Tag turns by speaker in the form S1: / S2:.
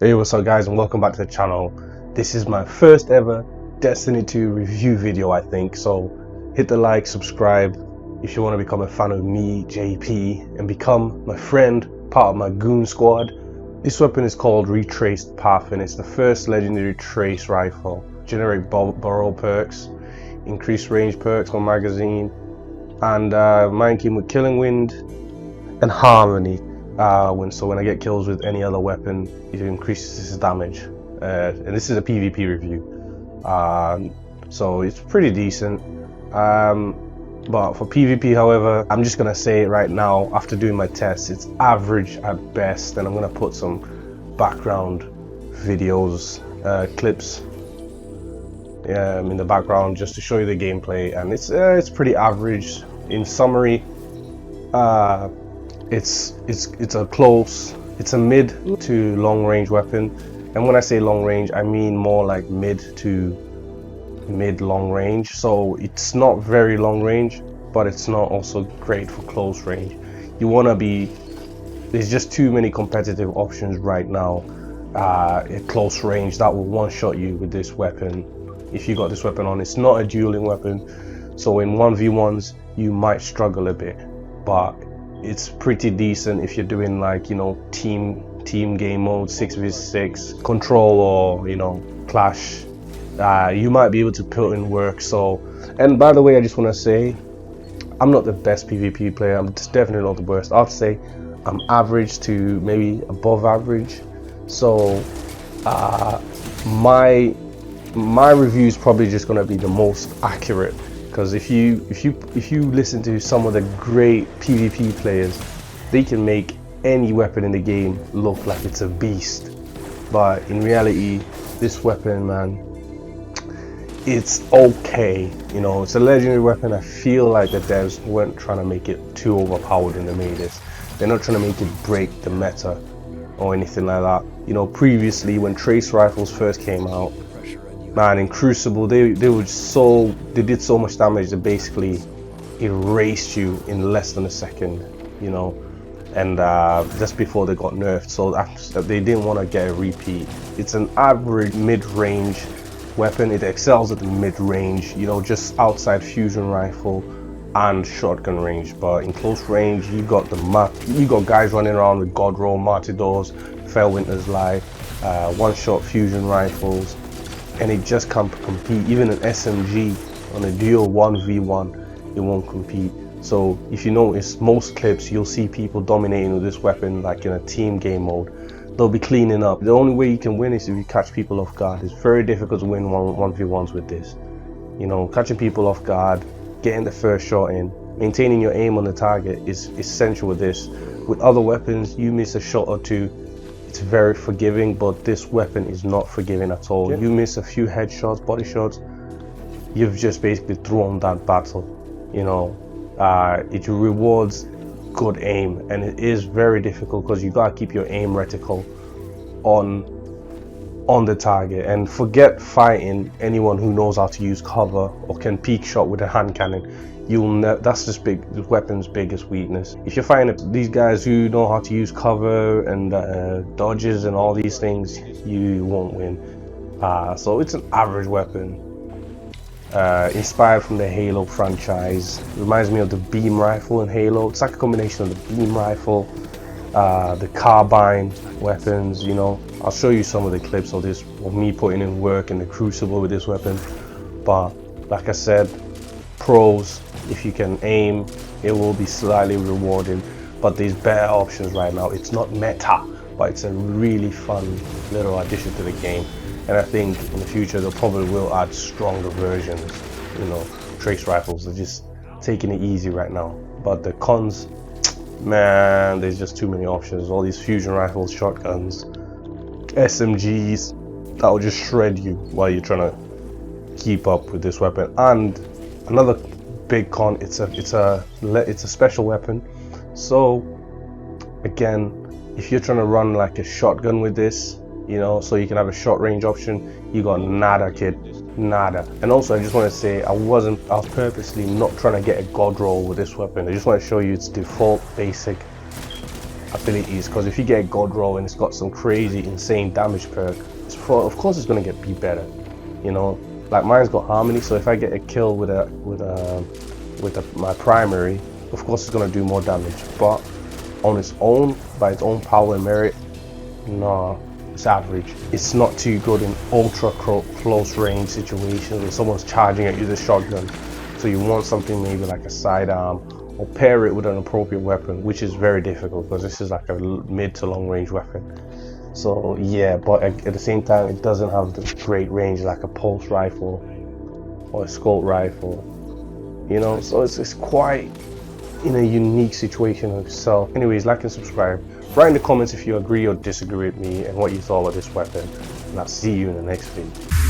S1: Hey, what's up guys, and welcome back to the channel. This is my first ever Destiny 2 review video, I think, so hit the like, subscribe if you want to become a fan of me, JP, and become my friend, part of my goon squad. This weapon is called Retraced Path, and it's the first legendary trace rifle. Generate burrow perks, increase range perks on magazine, and mine came with Killing Wind and Harmony. So when I get kills with any other weapon, it increases its damage. And this is a PvP review, so it's pretty decent. But for PvP, however, I'm just gonna say it right now. After doing my tests, it's average at best, and I'm gonna put some background videos, clips, in the background just to show you the gameplay, and it's pretty average. In summary, it's a mid to long range weapon, and when I say long range, I mean more like mid to mid long range. So it's not very long range, but it's not also great for close range. You want to be, there's just too many competitive options right now at close range that will one-shot you with this weapon. If you got this weapon on, it's not a dueling weapon, so in 1v1s you might struggle a bit, but it's pretty decent if you're doing, like, you know, team game mode, 6v6 control, or, you know, clash. You might be able to put in work. So, and by the way, I just want to say, I'm not the best PvP player. I'm definitely not the worst. I'd say I'm average to maybe above average. So my review is probably just going to be the most accurate, because if you listen to some of the great PvP players, they can make any weapon in the game look like it's a beast. But in reality, this weapon, man, it's okay. You know, it's a legendary weapon. I feel like the devs weren't trying to make it too overpowered when they made this. They're not trying to make it break the meta or anything like that. You know, previously when trace rifles first came out, man, in Crucible, they did so much damage that basically erased you in less than a second, you know, and just before they got nerfed. So they didn't want to get a repeat. It's an average mid-range weapon. It excels at the mid-range, you know, just outside fusion rifle and shotgun range. But in close range, you got guys running around with God Roll, Martydors, Fellwinter's Lie, one-shot fusion rifles, and it just can't compete. Even an SMG on a dual 1v1, it won't compete. So if you notice, most clips you'll see people dominating with this weapon, like in a team game mode. They'll be cleaning up. The only way you can win is if you catch people off guard. It's very difficult to win 1v1s with this. You know, catching people off guard, getting the first shot in, maintaining your aim on the target is essential with this. With other weapons, you miss a shot or two, it's very forgiving, but this weapon is not forgiving at all. You miss a few headshots, body shots, you've just basically thrown that battle. You know, it rewards good aim, and it is very difficult because you gotta keep your aim reticle on the target, and forget fighting anyone who knows how to use cover or can peek shot with a hand cannon. That's just the weapon's biggest weakness. If you're fighting these guys who know how to use cover and dodges and all these things, you won't win. So it's an average weapon, inspired from the Halo franchise. Reminds me of the beam rifle in Halo. It's like a combination of the beam rifle, the carbine weapons. You know, I'll show you some of the clips of this, of me putting in work in the Crucible with this weapon. But like I said, pros, if you can aim, it will be slightly rewarding, but there's better options right now. It's not meta, but it's a really fun little addition to the game, and I think in the future they probably will add stronger versions. You know, trace rifles are just taking it easy right now, but the cons, man, there's just too many options. All these fusion rifles, shotguns, SMGs that will just shred you while you're trying to keep up with this weapon. And another big con, it's a special weapon. So again, if you're trying to run like a shotgun with this, you know, so you can have a short range option, you got nada, kid, nada. And also, I just want to say, I was purposely not trying to get a god roll with this weapon. I just want to show you its default basic abilities, because if you get God Roll and it's got some crazy insane damage perk, of course it's going to be better, you know. Like mine's got Harmony, so if I get a kill with my primary, of course it's going to do more damage, but on its own, by its own power and merit, nah, it's average. It's not too good in ultra close range situations where someone's charging at you with a shotgun, so you want something maybe like a sidearm, or pair it with an appropriate weapon, which is very difficult because this is like a mid to long range weapon. So yeah, but at the same time it doesn't have the great range like a pulse rifle or a scope rifle, you know. So it's quite in a unique situation of itself. Anyways, like and subscribe. Write in the comments if you agree or disagree with me and what you thought of this weapon, and I'll see you in the next video.